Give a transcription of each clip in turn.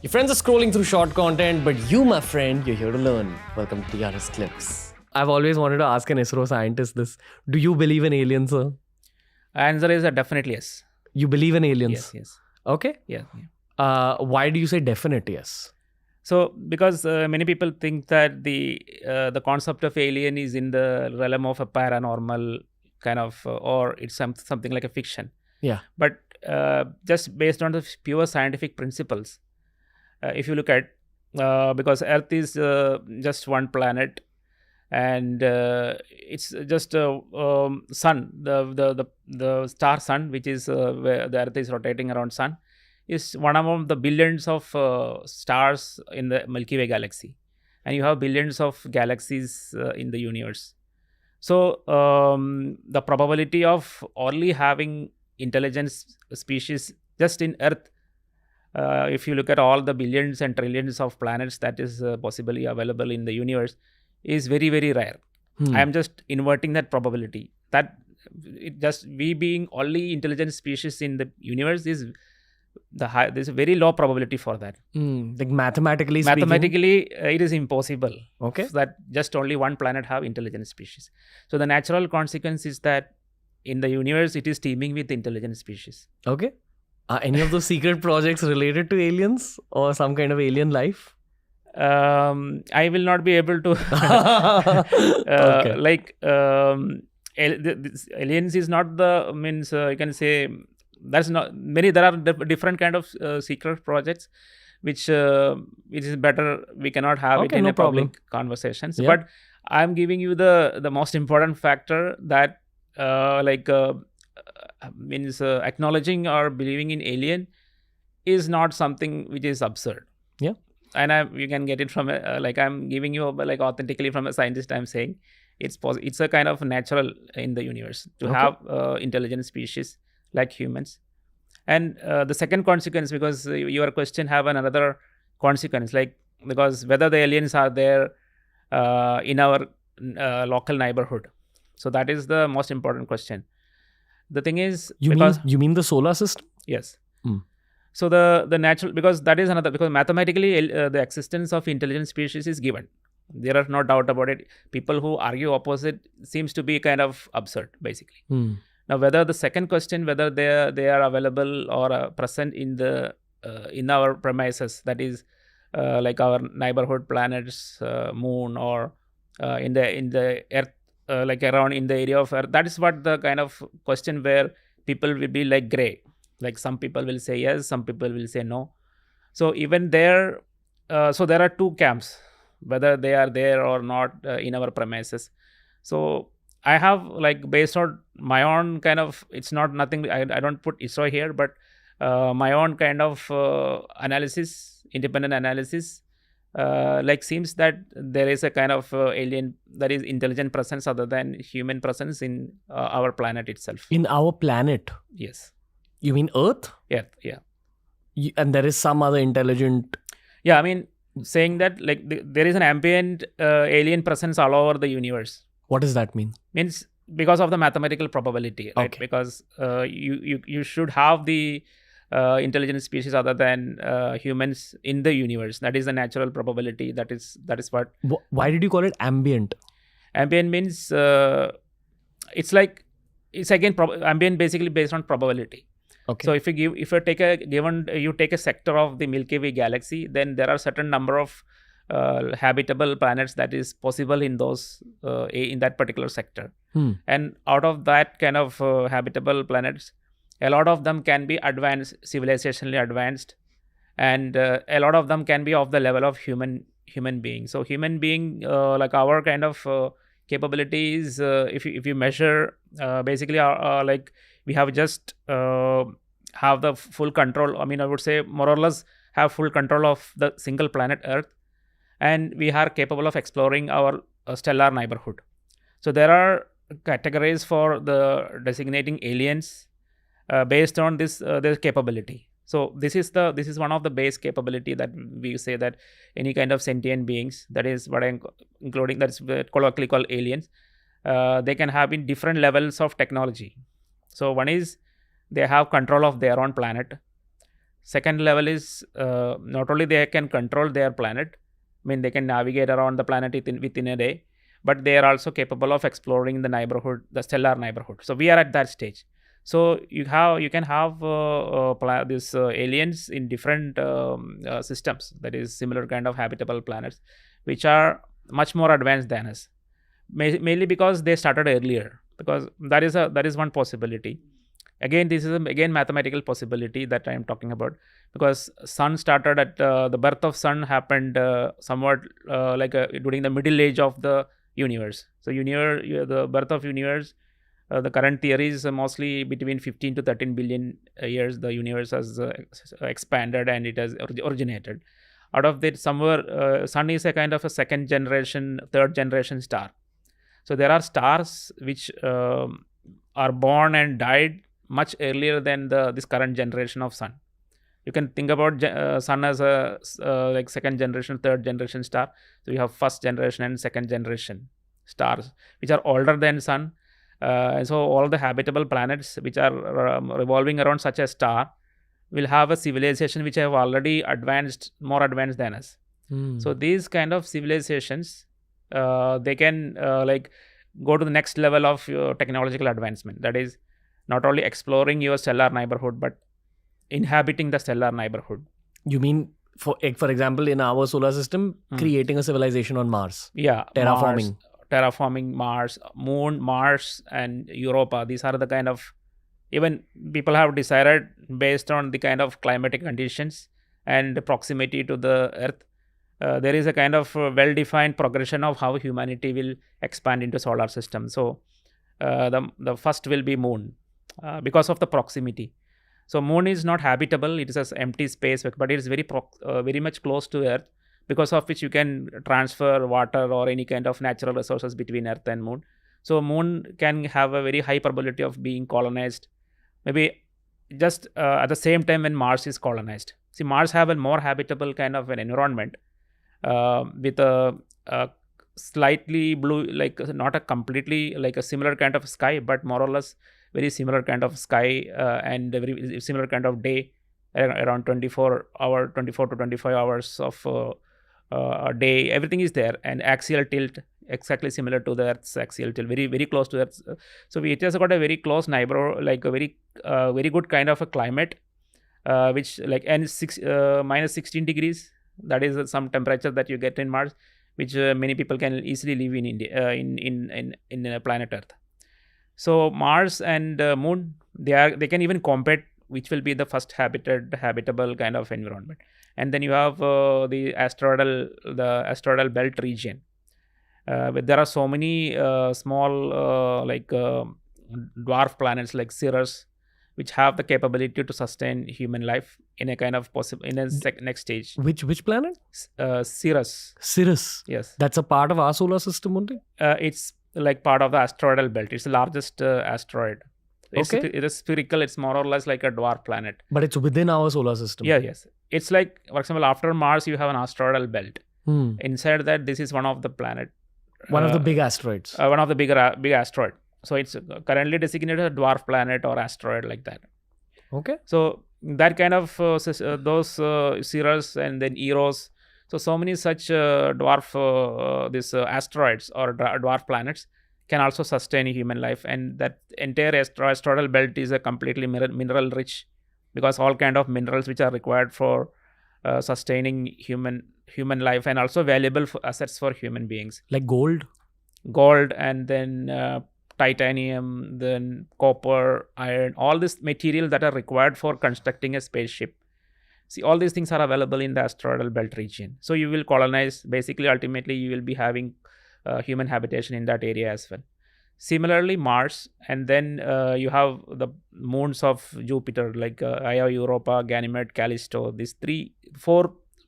Your friends are scrolling through short content, but you, my friend, you're here to learn. Welcome to TRS Clips. I've always wanted to ask an ISRO scientist this. Do you believe in aliens, sir? Answer is definitely yes. You believe in aliens? Yes. Okay. Yeah. Why do you say definite yes? So because many people think that the concept of alien is in the realm of a paranormal kind of, or it's something like a fiction. Yeah. But just based on the pure scientific principles, if you look at because Earth is just one planet, and it's just a sun, the star sun, which is where the Earth is rotating around sun, is one among the billions of stars in the Milky Way galaxy, and you have billions of galaxies in the universe. So the probability of only having intelligent species just in Earth, if you look at all the billions and trillions of planets that is possibly available in the universe, is very, very rare. I am just inverting that probability. That it just we being only intelligent species in the universe is there's a very low probability for that. Like mathematically speaking? Mathematically, it is impossible. Okay. That just only one planet have intelligent species. So the natural consequence is that in the universe, it is teeming with intelligent species. Okay. Are any of those secret projects related to aliens or some kind of alien life? I will not be able to aliens is not the means you can say that's not many. There are different kind of secret projects which is better we cannot have it in a public conversations. Yeah. But I'm giving you the most important factor that means acknowledging or believing in alien is not something which is absurd. Yeah. And you can get it from I'm giving you authentically from a scientist. I'm saying it's a kind of natural in the universe to have intelligent species like humans. And the second consequence, because your question have another consequence, because whether the aliens are there in our local neighborhood. So that is the most important question. The thing is, you mean the solar system? Yes. So the natural, because that is another, because mathematically the existence of intelligent species is given. There are no doubt about it. People who argue opposite seems to be kind of absurd, basically. Now, whether the second question, whether they are available or present in the in our premises, that is like our neighborhood planets, moon, or in the Earth, like around in the area of Earth. That is what the kind of question where people will be like gray. Like some people will say yes, some people will say no. So even there, so there are two camps, whether they are there or not in our premises. So I have based on my own kind of, it's not nothing, I don't put ISRO here, but my own kind of analysis, independent analysis, seems that there is a kind of alien, that is intelligent presence other than human presence in our planet itself. In our planet? Yes. You mean Earth? Yeah. And there is some other intelligent... Yeah, I mean, saying that there is an ambient alien presence all over the universe. What does that mean? Means because of the mathematical probability, right? Okay. Because you should have the intelligent species other than humans in the universe. That is the natural probability. That is what. Why did you call it ambient? Ambient means it's again ambient basically based on probability. Okay. So if you take a sector of the Milky Way galaxy, then there are certain number of habitable planets that is possible in those in that particular sector. And out of that kind of habitable planets, a lot of them can be advanced, civilizationally advanced, and a lot of them can be of the level of human being. So human being, like our kind of capabilities, if you measure, basically we have just have the full control. I mean, I would say more or less have full control of the single planet Earth, and we are capable of exploring our stellar neighborhood. So there are categories for the designating aliens based on this their capability. So this is one of the base capability that we say that any kind of sentient beings, that is what I'm including, that's colloquially called aliens, they can have in different levels of technology. So one is they have control of their own planet. Second level is not only they can control their planet, I mean they can navigate around the planet within a day, but they are also capable of exploring the neighborhood, the stellar neighborhood. So we are at that stage. So you can have these aliens in different systems, that is similar kind of habitable planets, which are much more advanced than us, mainly because they started earlier. Because that is one possibility. Again, this is again mathematical possibility that I am talking about, because sun started at the birth of sun happened somewhat during the middle age of the universe. So the birth of universe, the current theory is mostly between 15 to 13 billion years the universe has expanded and it has originated. Out of that, somewhere sun is a kind of a second generation, third generation star. So there are stars which are born and died much earlier than this current generation of sun. You can think about sun as a like second generation, third generation star. So you have first generation and second generation stars which are older than sun. And so all the habitable planets which are revolving around such a star will have a civilization which have already more advanced than us. So these kind of civilizations, they can go to the next level of technological advancement. That is, not only exploring your stellar neighborhood, but inhabiting the stellar neighborhood. You mean, for example, in our solar system, creating a civilization on Mars? Yeah. Terraforming Mars, Moon, Mars, and Europa. These are the kind of, even people have decided based on the kind of climatic conditions and proximity to the Earth. There is a kind of well-defined progression of how humanity will expand into solar system. So the first will be Moon, because of the proximity. So Moon is not habitable; it is an empty space, but it is very much close to Earth, because of which you can transfer water or any kind of natural resources between Earth and Moon. So Moon can have a very high probability of being colonized, maybe just at the same time when Mars is colonized. See, Mars have a more habitable kind of an environment with a slightly blue, like not a completely like a similar kind of sky, but more or less very similar kind of sky and a very similar kind of day, around 24 to 25 hours of a day. Everything is there, and axial tilt exactly similar to the Earth's axial tilt, very very close to Earth. So it has got a very close neighbor, like a very good kind of a climate, which like minus 16 degrees. That is some temperature that you get in Mars, which many people can easily live in India, in planet Earth. So Mars and Moon, they can even compete which will be the first habitable kind of environment. And then you have the asteroidal belt region. But there are so many small dwarf planets like Cirrus, which have the capability to sustain human life in a kind of next stage. Which planet? Cirrus. Cirrus. Yes. That's a part of our solar system only? It's like part of the asteroidal belt. It's the largest asteroid. It is spherical. It's more or less like a dwarf planet. But it's within our solar system. Yeah, yes. It's like, for example, after Mars, you have an asteroidal belt. Inside that, this is one of the planet. One of the big asteroids. One of the big asteroid. So it's currently designated a dwarf planet or asteroid like that. Okay. So that kind of those Cirrus and then Eros. So many such dwarf asteroids or dwarf planets can also sustain human life, and that entire asteroidal belt is a completely mineral rich, because all kind of minerals which are required for sustaining human life, and also valuable assets for human beings, like gold and then titanium, then copper, iron, all this material that are required for constructing a spaceship. See, all these things are available in the asteroidal belt region. So you will colonize, basically, ultimately you will be having human habitation in that area as well. Similarly, Mars, and then you have the moons of Jupiter, like Io, Europa, Ganymede, Callisto. These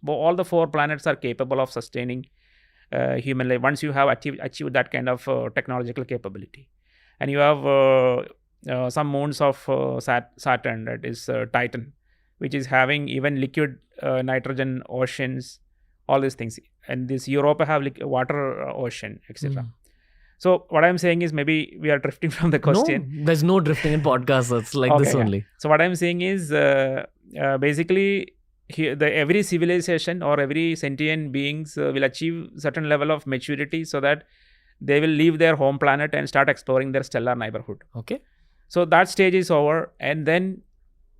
all the four planets are capable of sustaining human life once you have achieved that kind of technological capability. And you have some moons of Saturn, that is Titan, which is having even liquid nitrogen oceans, all these things. And this Europa have water ocean, etc. So what I'm saying is, maybe we are drifting from the question. No, there's no drifting in podcasts. It's like this only. So what I'm saying is, basically every civilization or every sentient beings will achieve certain level of maturity so that they will leave their home planet and start exploring their stellar neighborhood. Okay. So that stage is over, and then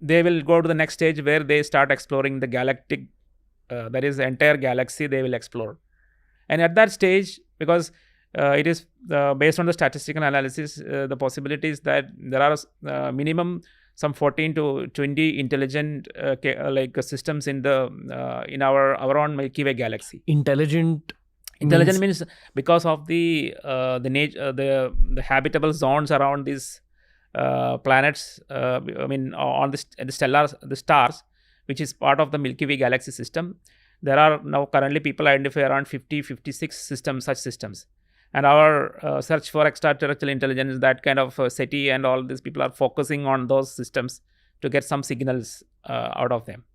they will go to the next stage where they start exploring the galactic, that is the entire galaxy they will explore. And at that stage, because it is based on the statistical analysis, the possibilities that there are minimum some 14 to 20 intelligent systems in our own Milky Way galaxy. Intelligent means because of the nature, the habitable zones around these planets. On the stars, which is part of the Milky Way galaxy system. There are now currently people identify around 56 such systems. And our search for extraterrestrial intelligence, that kind of SETI and all these people are focusing on those systems to get some signals out of them.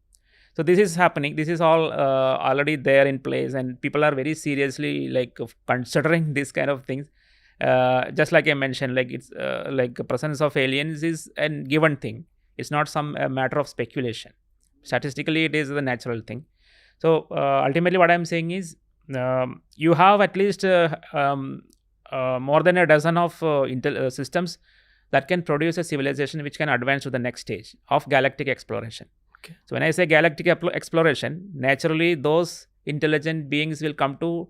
So this is happening. This is all already there in place, and people are very seriously considering this kind of things. Just like I mentioned, it's the presence of aliens is a given thing. It's not some matter of speculation. Statistically, it is the natural thing. So ultimately, what I'm saying is, you have at least more than a dozen of systems that can produce a civilization which can advance to the next stage of galactic exploration. Okay. So when I say galactic exploration, naturally those intelligent beings will come to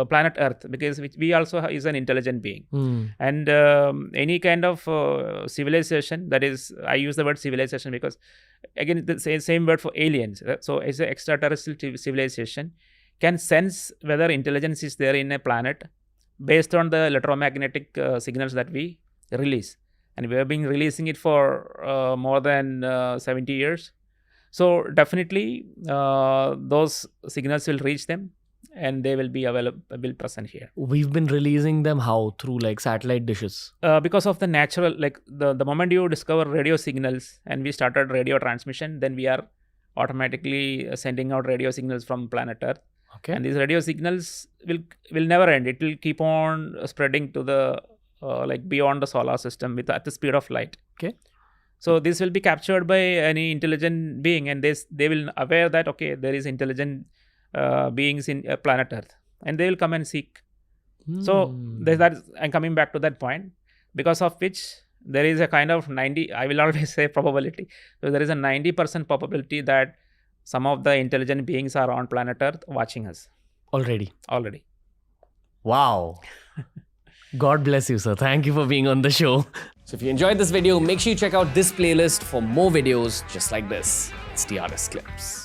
planet Earth, because we also is an intelligent being. And any kind of civilization, that is, I use the word civilization because again the same word for aliens. So as an extraterrestrial civilization can sense whether intelligence is there in a planet based on the electromagnetic signals that we release, and we have been releasing it for more than 70 years. So definitely those signals will reach them, and they will be available, present here. We've been releasing them how? Through satellite dishes? Because of the natural, the moment you discover radio signals and we started radio transmission, then we are automatically sending out radio signals from planet Earth. Okay. And these radio signals will never end. It will keep on spreading to the beyond the solar system at the speed of light. Okay. So this will be captured by any intelligent being, and they will aware that okay, there is intelligent beings in planet Earth, and they will come and seek. So I'm coming back to that point, because of which there is a kind of 90, I will always say probability. So there is a 90% probability that some of the intelligent beings are on planet Earth watching us. Already. Wow. God bless you, sir. Thank you for being on the show. So if you enjoyed this video, make sure you check out this playlist for more videos just like this. It's TRS Clips.